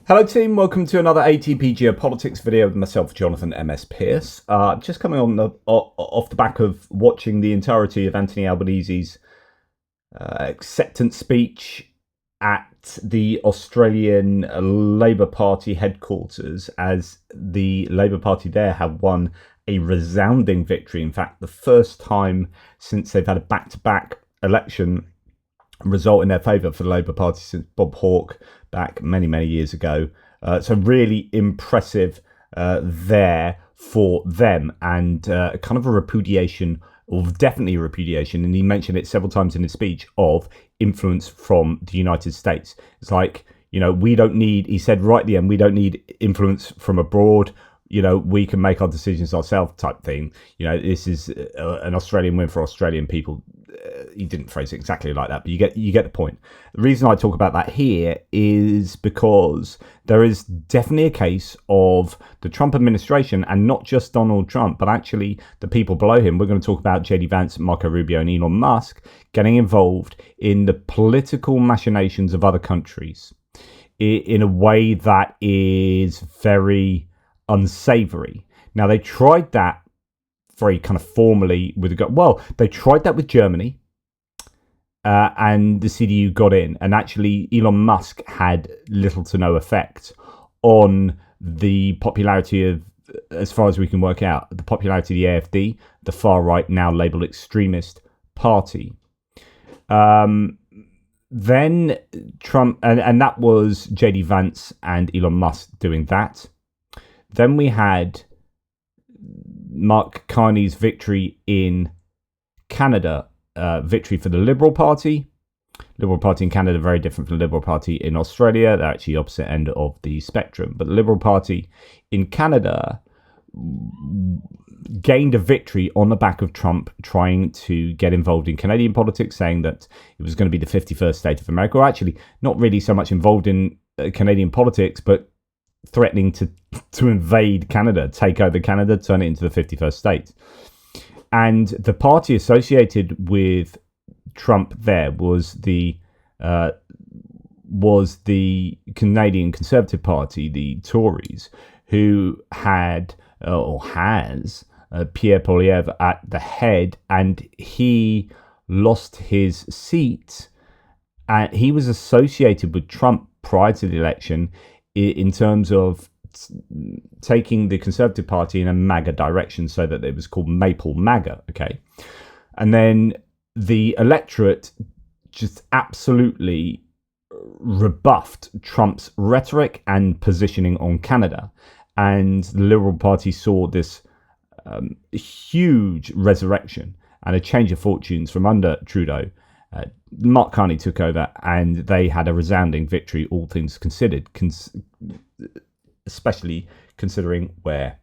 Hello team, welcome to another ATP Geopolitics video with myself, Jonathan MS Pearce. Just coming on off the back of watching the entirety of Anthony Albanese's acceptance speech at the Australian Labour Party headquarters, as the Labour Party there have won a resounding victory. In fact, the first time since they've had a back-to-back election result in their favour for the Labour Party since Bob Hawke back many years ago. So really impressive there for them, and kind of a repudiation, or definitely a repudiation, and he mentioned it several times in his speech, of influence from the United States. It's like, you know, we don't need, he said right at the end, we don't need influence from abroad. You know, we can make our decisions ourselves type thing. You know, this is an Australian win for Australian people. He didn't phrase it exactly like that, but you get the point. The reason I talk about that here is because there is definitely a case of the Trump administration, and not just Donald Trump, but actually the people below him. We're going to talk about JD Vance, Marco Rubio, and Elon Musk getting involved in the political machinations of other countries in a way that is very unsavory. Now, they tried that very kind of formally with they tried that with Germany, and the CDU got in, and actually Elon Musk had little to no effect on the popularity of, as far as we can work out, the popularity of the AfD, the far right, now labelled extremist party. Then Trump, and that was JD Vance and Elon Musk doing that. Then we had Mark Carney's victory in Canada, victory for the Liberal Party. Liberal Party in Canada, very different from the Liberal Party in Australia. They're actually opposite end of the spectrum. But the Liberal Party in Canada gained a victory on the back of Trump trying to get involved in Canadian politics, saying that it was going to be the 51st state of America. Or actually, not really so much involved in Canadian politics, but threatening to invade Canada, take over Canada, turn it into the 51st state. And the party associated with Trump there was the Canadian Conservative Party, the Tories, who had or has Pierre Poilievre at the head, and he lost his seat. And he was associated with Trump prior to the election in terms of taking the Conservative Party in a MAGA direction, so that it was called Maple MAGA, okay? And then the electorate just absolutely rebuffed Trump's rhetoric and positioning on Canada. And the Liberal Party saw this huge resurrection and a change of fortunes from under Trudeau. Mark Carney took over, and they had a resounding victory, all things considered, especially considering where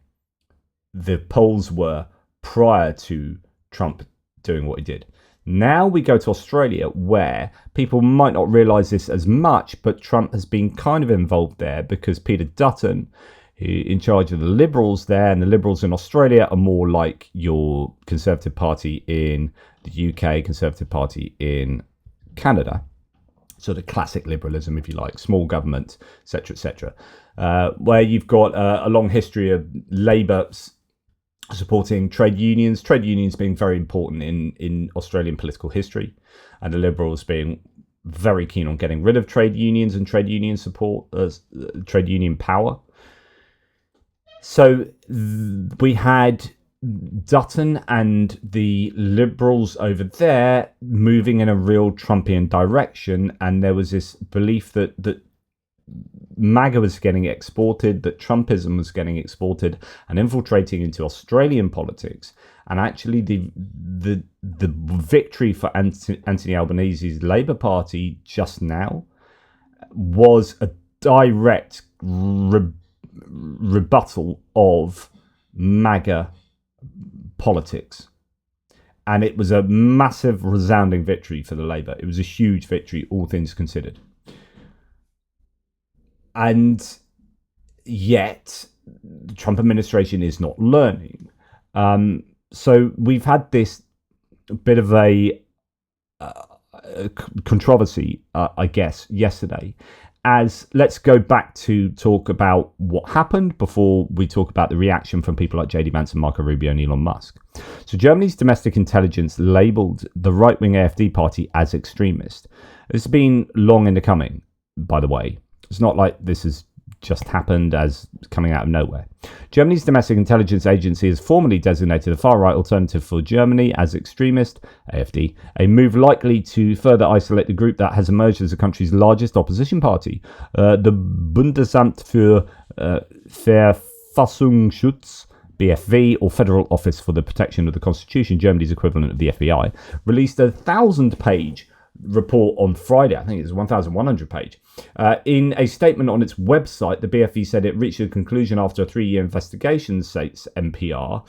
the polls were prior to Trump doing what he did. Now we go to Australia, where people might not realise this as much, but Trump has been kind of involved there, because Peter Dutton, who in charge of the Liberals there, and the Liberals in Australia are more like your Conservative Party in the UK, Conservative Party in Canada, sort of classic liberalism, if you like, small government, etc., where you've got a long history of Labour supporting trade unions being very important in Australian political history, and the Liberals being very keen on getting rid of trade unions and trade union support, trade union power. So we had Dutton and the Liberals over there moving in a real Trumpian direction, and there was this belief that MAGA was getting exported, that Trumpism was getting exported and infiltrating into Australian politics. And actually the victory for Anthony Albanese's Labour Party just now was a direct rebuttal of MAGA politics. And it was a massive, resounding victory for the Labour. It was a huge victory, all things considered. And yet, the Trump administration is not learning. So we've had this bit of a controversy, I guess, yesterday. as let's go back to talk about what happened before we talk about the reaction from people like JD Vance and Marco Rubio and Elon Musk. So Germany's domestic intelligence labelled the right-wing AfD party as extremist. It's been long in the coming, by the way. It's not like this has just happened as coming out of nowhere. Germany's domestic intelligence agency has formally designated the far-right Alternative for Germany as extremist, AfD, a move likely to further isolate the group that has emerged as the country's largest opposition party. The Bundesamt für Verfassungsschutz, BFV, or Federal Office for the Protection of the Constitution, Germany's equivalent of the FBI, released a 1,000-page report on Friday. I think it's 1,100 page. In a statement on its website, the BFV said it reached a conclusion after a 3-year investigation, states NPR.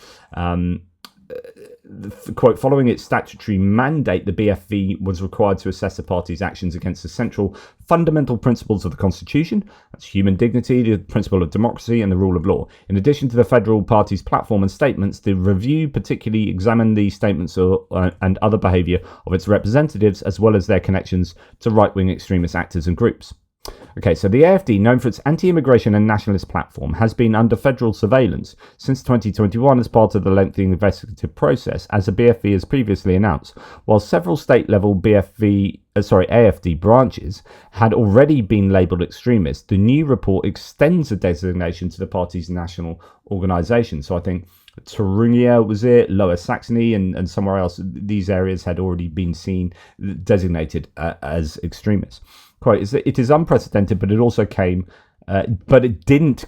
Quote, following its statutory mandate, the BFV was required to assess the party's actions against the central fundamental principles of the Constitution. That's human dignity, the principle of democracy, and the rule of law. In addition to the federal party's platform and statements, the review particularly examined the statements and other behaviour of its representatives, as well as their connections to right-wing extremist actors and groups. Okay, so the AfD, known for its anti-immigration and nationalist platform, has been under federal surveillance since 2021 as part of the lengthy investigative process, as the BFV has previously announced. While several state-level AfD branches had already been labelled extremist, the new report extends the designation to the party's national organisation. So I think Thuringia was it, Lower Saxony, and somewhere else. These areas had already been designated as extremists. Quote, it is unprecedented, but it also didn't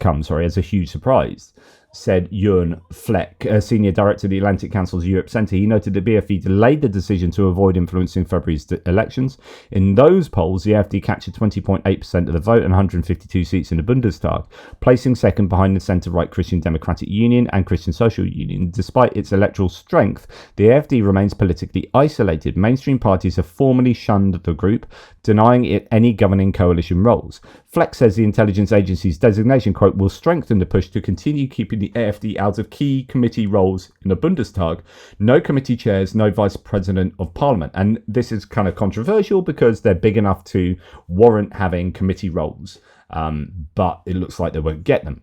come as a huge surprise, said Jörn Fleck, senior director of the Atlantic Council's Europe Centre. He noted that BFE delayed the decision to avoid influencing February's elections. In those polls, the AfD captured 20.8% of the vote and 152 seats in the Bundestag, placing second behind the centre-right Christian Democratic Union and Christian Social Union. Despite its electoral strength, the AfD remains politically isolated. Mainstream parties have formally shunned the group, denying it any governing coalition roles. Fleck says the intelligence agency's designation, quote, will strengthen the push to continue keeping the AfD out of key committee roles in the Bundestag. No committee chairs, no vice president of parliament. And this is kind of controversial because they're big enough to warrant having committee roles, but it looks like they won't get them.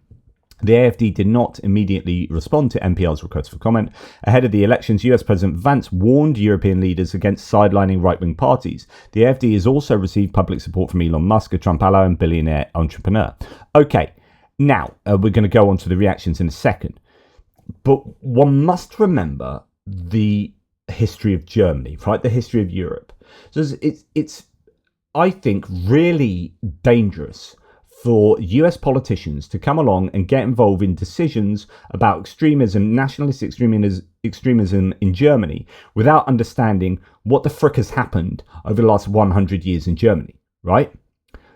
The AfD did not immediately respond to NPR's request for comment. Ahead of the elections, US President Vance warned European leaders against sidelining right-wing parties. The AfD has also received public support from Elon Musk, a Trump ally and billionaire entrepreneur. Okay, now we're going to go on to the reactions in a second. But one must remember the history of Germany, right? The history of Europe. So it's I think, really dangerous for US politicians to come along and get involved in decisions about extremism, nationalist extremism in Germany without understanding what the frick has happened over the last 100 years in Germany, right?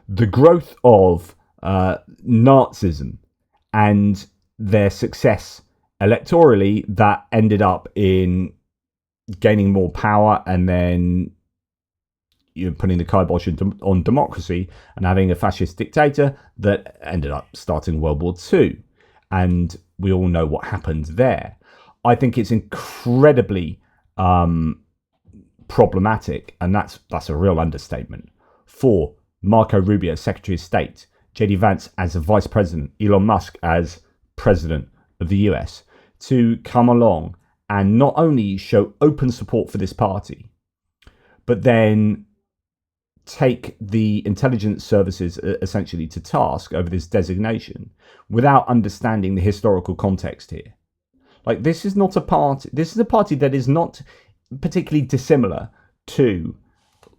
The growth of Nazism and their success electorally that ended up in gaining more power and then putting the kibosh on democracy and having a fascist dictator that ended up starting World War II. And we all know what happened there. I think it's incredibly problematic, and that's a real understatement, for Marco Rubio, Secretary of State, JD Vance as a Vice President, Elon Musk as President of the US, to come along and not only show open support for this party, but then take the intelligence services essentially to task over this designation without understanding the historical context here. Like, this is not a party, this is a party that is not particularly dissimilar to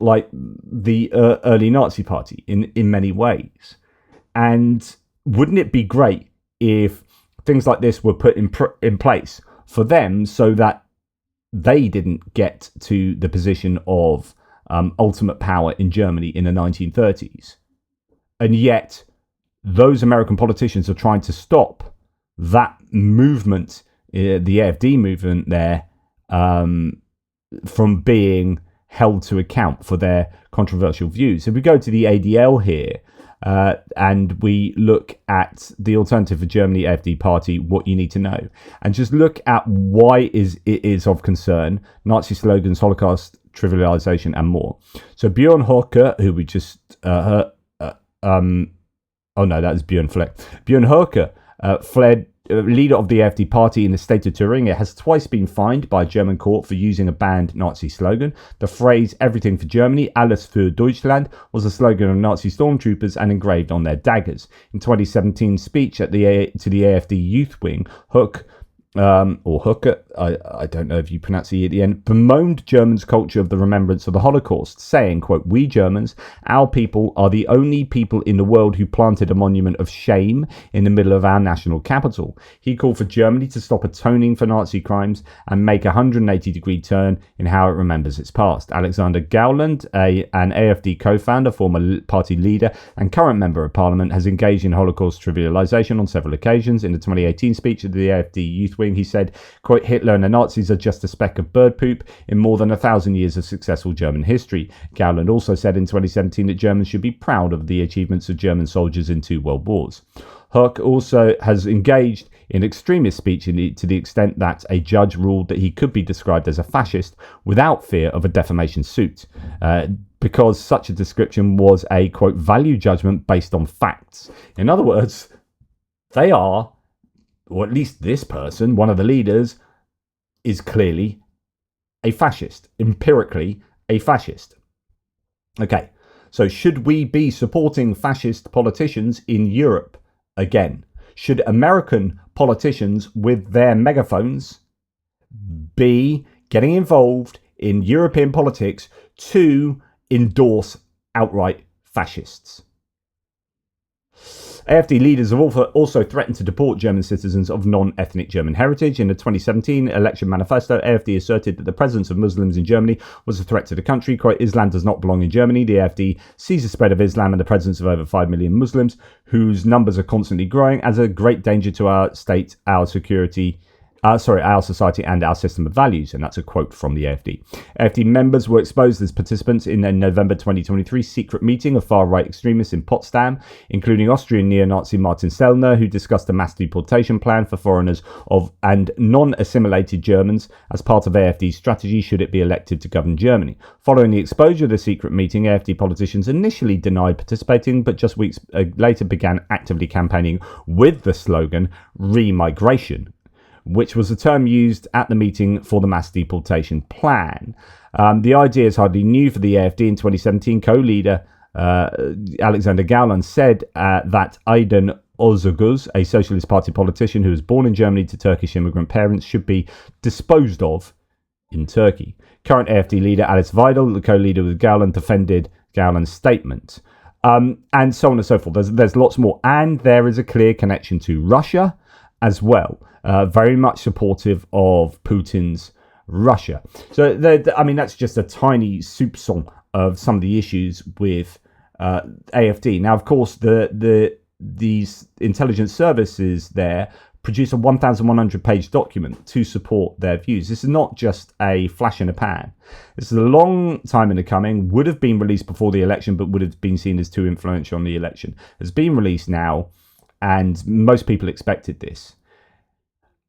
like the early Nazi party in many ways. And wouldn't it be great if things like this were put in place for them so that they didn't get to the position of ultimate power in Germany in the 1930s? And yet those American politicians are trying to stop that movement, the AfD movement there, from being held to account for their controversial views. If we go to the ADL here, and we look at the Alternative for Germany AfD party, what you need to know, and just look at why it is of concern: Nazi slogans, Holocaust, trivialisation, and more. So Björn Höcke, who we just Oh no, that was Björn Fleck. Björn Höcke fled. Leader of the AfD party in the state of Thuringia has twice been fined by a German court for using a banned Nazi slogan. The phrase "Everything for Germany, alles für Deutschland" was a slogan of Nazi stormtroopers and engraved on their daggers. In 2017 speech to the AfD youth wing, Höcke, I don't know if you pronounce it at the end, bemoaned Germans' culture of the remembrance of the Holocaust, saying, quote, "We Germans, our people, are the only people in the world who planted a monument of shame in the middle of our national capital." He called for Germany to stop atoning for Nazi crimes and make a 180-degree turn in how it remembers its past. Alexander Gauland, an AfD co-founder, former party leader, and current member of parliament, has engaged in Holocaust trivialisation on several occasions. In the 2018 speech at the AfD youth wing, he said, quote, "Hitler and the Nazis are just a speck of bird poop in more than 1,000 years of successful German history." Gauland also said in 2017 that Germans should be proud of the achievements of German soldiers in 2 world wars. Höcke also has engaged in extremist speech to the extent that a judge ruled that he could be described as a fascist without fear of a defamation suit, because such a description was a, quote, "value judgment based on facts." In other words, they are, or at least this person, one of the leaders, is clearly a fascist, empirically a fascist. Okay, so should we be supporting fascist politicians in Europe again? Should American politicians with their megaphones be getting involved in European politics to endorse outright fascists? AfD leaders have also threatened to deport German citizens of non-ethnic German heritage. In the 2017 election manifesto, AfD asserted that the presence of Muslims in Germany was a threat to the country. Quote, "Islam does not belong in Germany. The AfD sees the spread of Islam and the presence of over 5 million Muslims, whose numbers are constantly growing, as a great danger to our state, our security, our society and our system of values." And that's a quote from the AfD. AfD members were exposed as participants in a November 2023 secret meeting of far-right extremists in Potsdam, including Austrian neo-Nazi Martin Sellner, who discussed a mass deportation plan for foreigners and non-assimilated Germans as part of AfD's strategy should it be elected to govern Germany. Following the exposure of the secret meeting, AfD politicians initially denied participating, but just weeks later began actively campaigning with the slogan "Remigration," which was a term used at the meeting for the mass deportation plan. The idea is hardly new for the AfD. In 2017, co-leader Alexander Gauland said that Aydin Özgür, a Socialist Party politician who was born in Germany to Turkish immigrant parents, should be disposed of in Turkey. Current AfD leader Alice Weidel, the co-leader with Gauland, defended Gauland's statement. And so on and so forth. There's lots more. And there is a clear connection to Russia as well. Very much supportive of Putin's Russia. So, that's just a tiny soupçon of some of the issues with AfD. Now, of course, these intelligence services there produce a 1,100-page document to support their views. This is not just a flash in a pan. This is a long time in the coming, would have been released before the election, but would have been seen as too influential on the election. It's been released now, and most people expected this.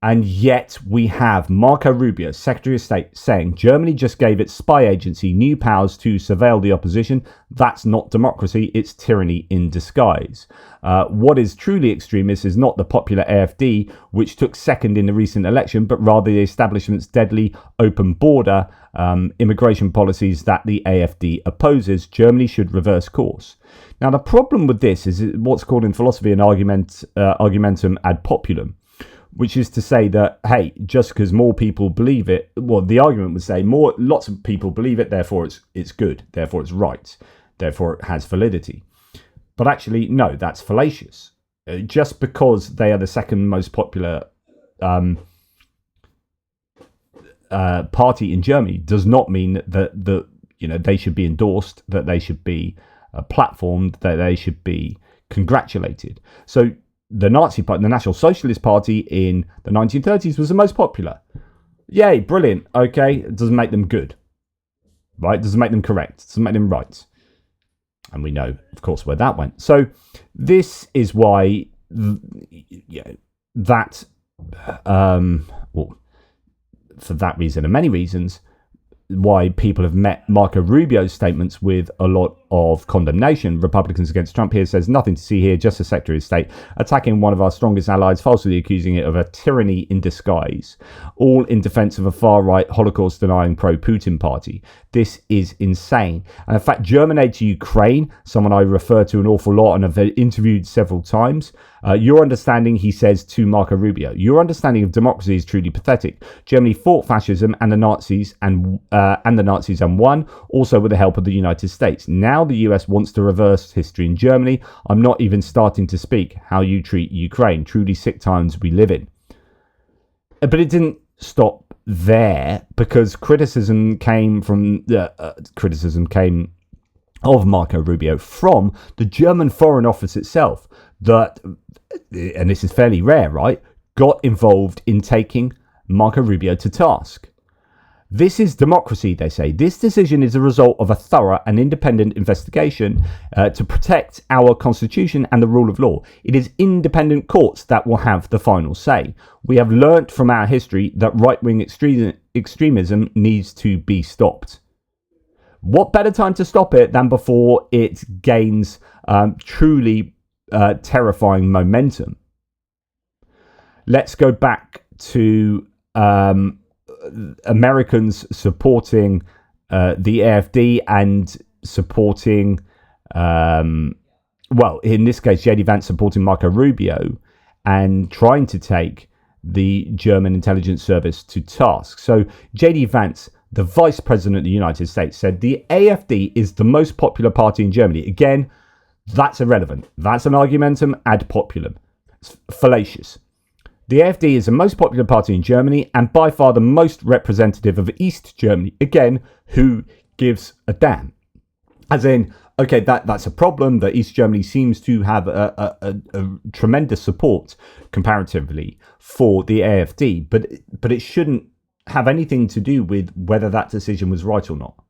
And yet we have Marco Rubio, Secretary of State, saying Germany just gave its spy agency new powers to surveil the opposition. That's not democracy, it's tyranny in disguise. What is truly extremist is not the popular AfD, which took second in the recent election, but rather the establishment's deadly open border immigration policies that the AfD opposes. Germany should reverse course. Now, the problem with this is what's called in philosophy an argumentum ad populum, which is to say that, hey, just because more people believe it, well, the argument would say lots of people believe it, therefore it's good, therefore it's right, therefore it has validity. But actually, no, that's fallacious. Just because they are the second most popular party in Germany does not mean that they should be endorsed, that they should be platformed, that they should be congratulated. So the Nazi Party, the National Socialist Party in the 1930s was the most popular. Yay, brilliant. Okay, it doesn't make them good, right? It doesn't make them correct. It doesn't make them right. And we know, of course, where that went. So this is why for that reason and many reasons, why people have met Marco Rubio's statements with a lot of Condemnation, Republicans Against Trump here, says nothing to see here, just a Secretary of State attacking one of our strongest allies, falsely accusing it of a tyranny in disguise, all in defense of a far-right Holocaust-denying pro-Putin party. This is insane. And in fact, Germany to Ukraine, someone I refer to an awful lot and have interviewed several times, your understanding, he says to Marco Rubio, your understanding of democracy is truly pathetic. Germany fought fascism and the Nazis and won, also with the help of the United States. Now the US wants to reverse history in Germany. I'm not even starting to speak how you treat Ukraine. Truly sick times we live in. But it didn't stop there, because criticism came of Marco Rubio from the German Foreign Office itself, that, and this is fairly rare, right, got involved in taking Marco Rubio to task. This is democracy, they say. This decision is a result of a thorough and independent investigation to protect our constitution and the rule of law. It is independent courts that will have the final say. We have learnt from our history that right-wing extremism needs to be stopped. What better time to stop it than before it gains truly terrifying momentum? Let's go back to Americans supporting the AfD and supporting, well, in this case, JD Vance supporting Marco Rubio and trying to take the German intelligence service to task. So JD Vance, the Vice President of the United States, said the AfD is the most popular party in Germany. Again, that's irrelevant. That's an argumentum ad populum. It's fallacious. The AfD is the most popular party in Germany and by far the most representative of East Germany. Again, who gives a damn? As in, okay, that's a problem, that East Germany seems to have a tremendous support comparatively for the AfD, but it shouldn't have anything to do with whether that decision was right or not.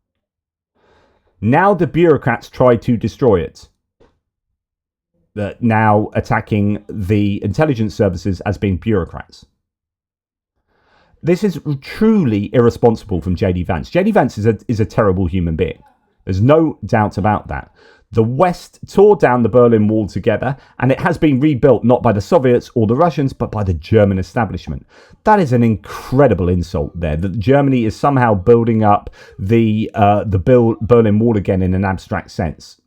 Now the bureaucrats try to destroy it. Now attacking the intelligence services as being bureaucrats. This is truly irresponsible from JD Vance. JD Vance is a terrible human being. There's no doubt about that. The West tore down the Berlin Wall together, and it has been rebuilt not by the Soviets or the Russians, but by the German establishment. That is an incredible insult there, that Germany is somehow building up the Berlin Wall again in an abstract sense.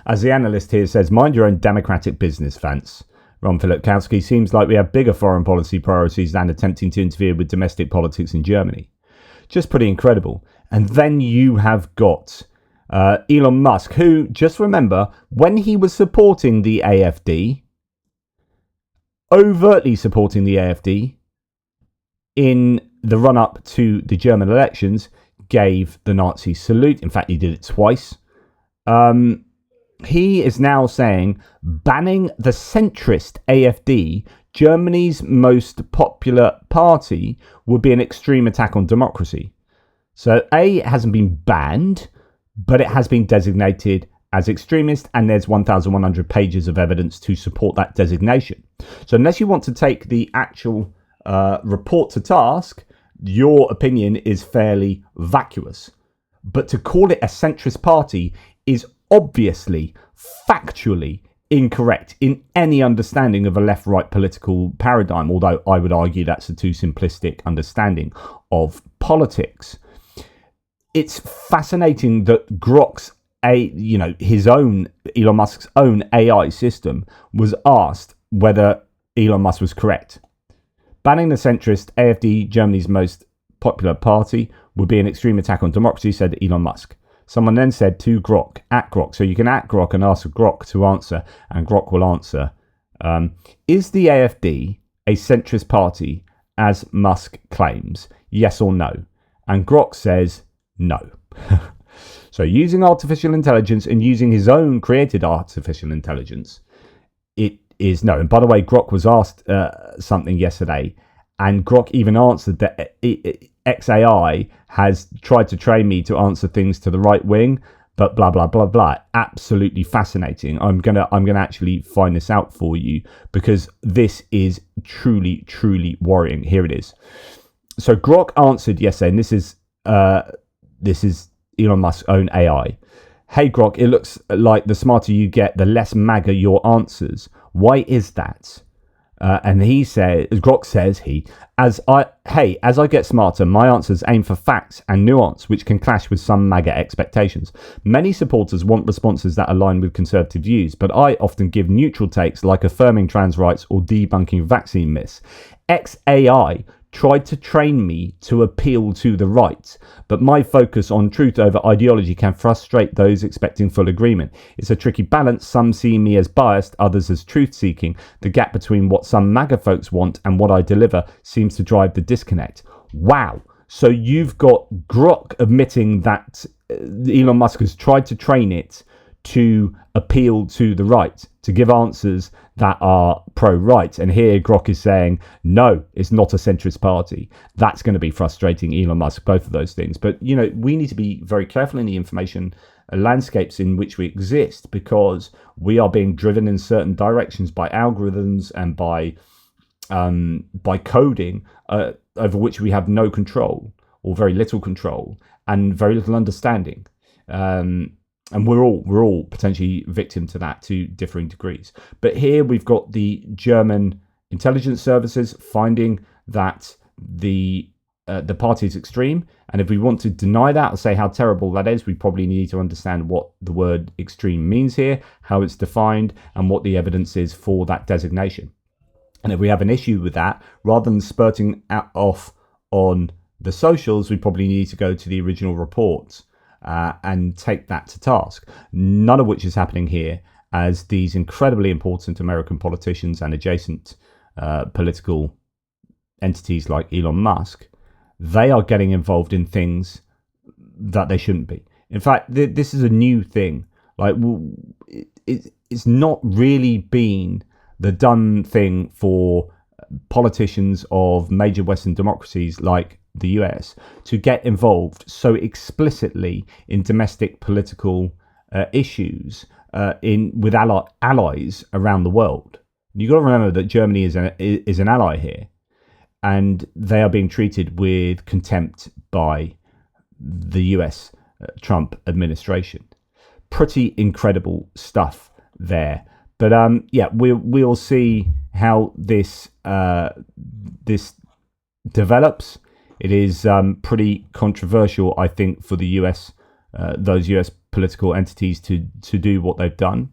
As the analyst here says, mind your own democratic business, Vance. Ron Filipkowski, seems like we have bigger foreign policy priorities than attempting to interfere with domestic politics in Germany. Just pretty incredible. And then you have got Elon Musk, who, just remember, when he was supporting the AfD, overtly supporting the AfD, in the run-up to the German elections, gave the Nazi salute. In fact, he did it twice. He is now saying banning the centrist AfD, Germany's most popular party, would be an extreme attack on democracy. So A, it hasn't been banned, but it has been designated as extremist, and there's 1,100 pages of evidence to support that designation. So unless you want to take the actual report to task, your opinion is fairly vacuous. But to call it a centrist party is obviously factually incorrect in any understanding of a left-right political paradigm, although I would argue that's a too simplistic understanding of politics. It's fascinating that Grok's Elon Musk's own AI system was asked whether Elon Musk was correct. Banning the centrist AfD, Germany's most popular party, would be an extreme attack on democracy, said Elon Musk. Someone then said to Grok, at Grok, so you can at Grok and ask Grok to answer, and Grok will answer, is the AfD a centrist party, as Musk claims? Yes or no? And Grok says no. So using artificial intelligence and using his own created artificial intelligence, it is no. And by the way, Grok was asked something yesterday, and Grok even answered that XAI has tried to train me to answer things to the right wing, but blah blah blah blah. Absolutely fascinating. I'm gonna actually find this out for you, because this is truly worrying. Here it is. So Grok answered yesterday, and this is Elon Musk's own AI. Hey Grok, it looks like the smarter you get, the less MAGA your answers. Why is that? And Grok says, as I get smarter, my answers aim for facts and nuance, which can clash with some MAGA expectations. Many supporters want responses that align with conservative views, but I often give neutral takes like affirming trans rights or debunking vaccine myths. XAI tried to train me to appeal to the right, but my focus on truth over ideology can frustrate those expecting full agreement. It's a tricky balance. Some see me as biased, others as truth-seeking. The gap between what some MAGA folks want and what I deliver seems to drive the disconnect. Wow. So you've got Grok admitting that Elon Musk has tried to train it to appeal to the right, to give answers that are pro-right. And here Grok is saying, no, it's not a centrist party. That's going to be frustrating Elon Musk, both of those things. But, we need to be very careful in the information landscapes in which we exist, because we are being driven in certain directions by algorithms and by coding over which we have no control, or very little control, and very little understanding. And we're all potentially victim to that to differing degrees. But here we've got the German intelligence services finding that the party is extreme. And if we want to deny that or say how terrible that is, we probably need to understand what the word extreme means here, how it's defined, and what the evidence is for that designation. And if we have an issue with that, rather than spurting off on the socials, we probably need to go to the original reports and take that to task. None of which is happening here, as these incredibly important American politicians and adjacent political entities like Elon Musk, they are getting involved in things that they shouldn't be. In fact, this is a new thing. Like, it's not really been the done thing for politicians of major Western democracies like the US to get involved so explicitly in domestic political issues with allies around the world. You've got to remember that Germany is an ally here, and they are being treated with contempt by the US Trump administration. Pretty incredible stuff there. But we'll see how this develops. It is pretty controversial, I think, for the US, those US political entities to do what they've done.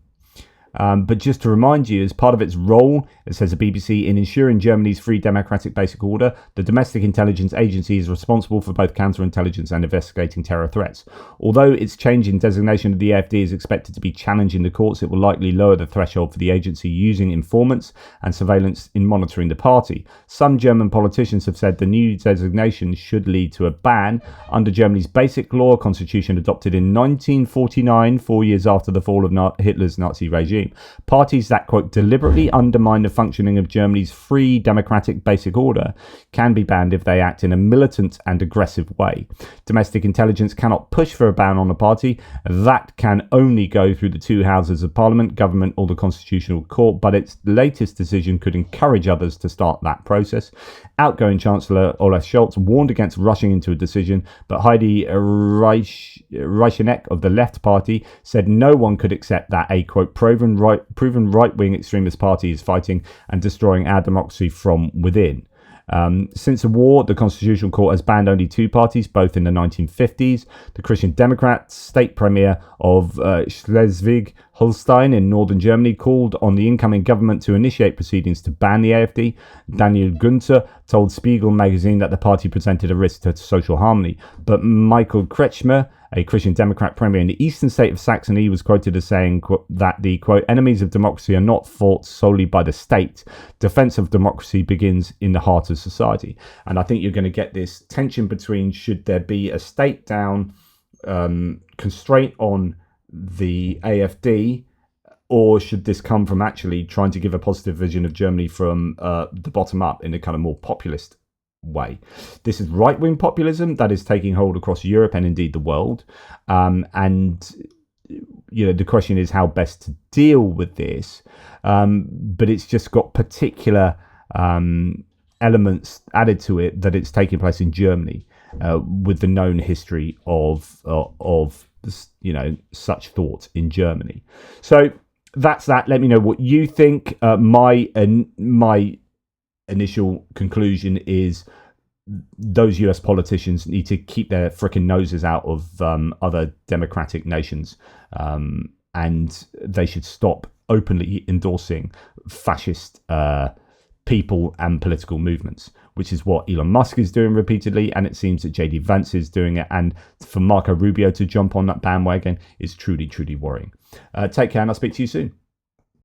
But just to remind you, as part of its role, it says the BBC, in ensuring Germany's free democratic basic order, the domestic intelligence agency is responsible for both counterintelligence and investigating terror threats. Although its change in designation of the AfD is expected to be challenged in the courts, it will likely lower the threshold for the agency using informants and surveillance in monitoring the party. Some German politicians have said the new designation should lead to a ban. Under Germany's basic law constitution adopted in 1949, 4 years after the fall of Hitler's Nazi regime, parties that, quote, deliberately undermine the functioning of Germany's free democratic basic order can be banned if they act in a militant and aggressive way. Domestic intelligence cannot push for a ban on a party. That can only go through the two houses of parliament, government, or the constitutional court, but its latest decision could encourage others to start that process. Outgoing Chancellor Olaf Scholz warned against rushing into a decision, but Heidi Reicheneck of the Left Party said no one could accept that a, quote, proven right-wing extremist party is fighting and destroying our democracy from within. Since the war, the Constitutional Court has banned only two parties, both in the 1950s. The Christian Democrats, state premier of Schleswig-Holstein in northern Germany, called on the incoming government to initiate proceedings to ban the AfD. Daniel Günther told Spiegel magazine that the party presented a risk to social harmony. But Michael Kretschmer, a Christian Democrat premier in the eastern state of Saxony, was quoted as saying that the, quote, enemies of democracy are not fought solely by the state. Defense of democracy begins in the heart of society. And I think you're going to get this tension between, should there be a state down constraint on the AfD, or should this come from actually trying to give a positive vision of Germany from the bottom up in a kind of more populist way? This is right-wing populism that is taking hold across Europe and indeed the world, and the question is how best to deal with this, but it's just got particular elements added to it that it's taking place in Germany, with the known history of such thought in Germany. So that's that. Let me know what you think. My initial conclusion is those US politicians need to keep their frickin' noses out of other democratic nations, and they should stop openly endorsing fascist people and political movements, which is what Elon Musk is doing repeatedly, and it seems that JD Vance is doing it, and for Marco Rubio to jump on that bandwagon is truly, truly worrying. Take care, and I'll speak to you soon.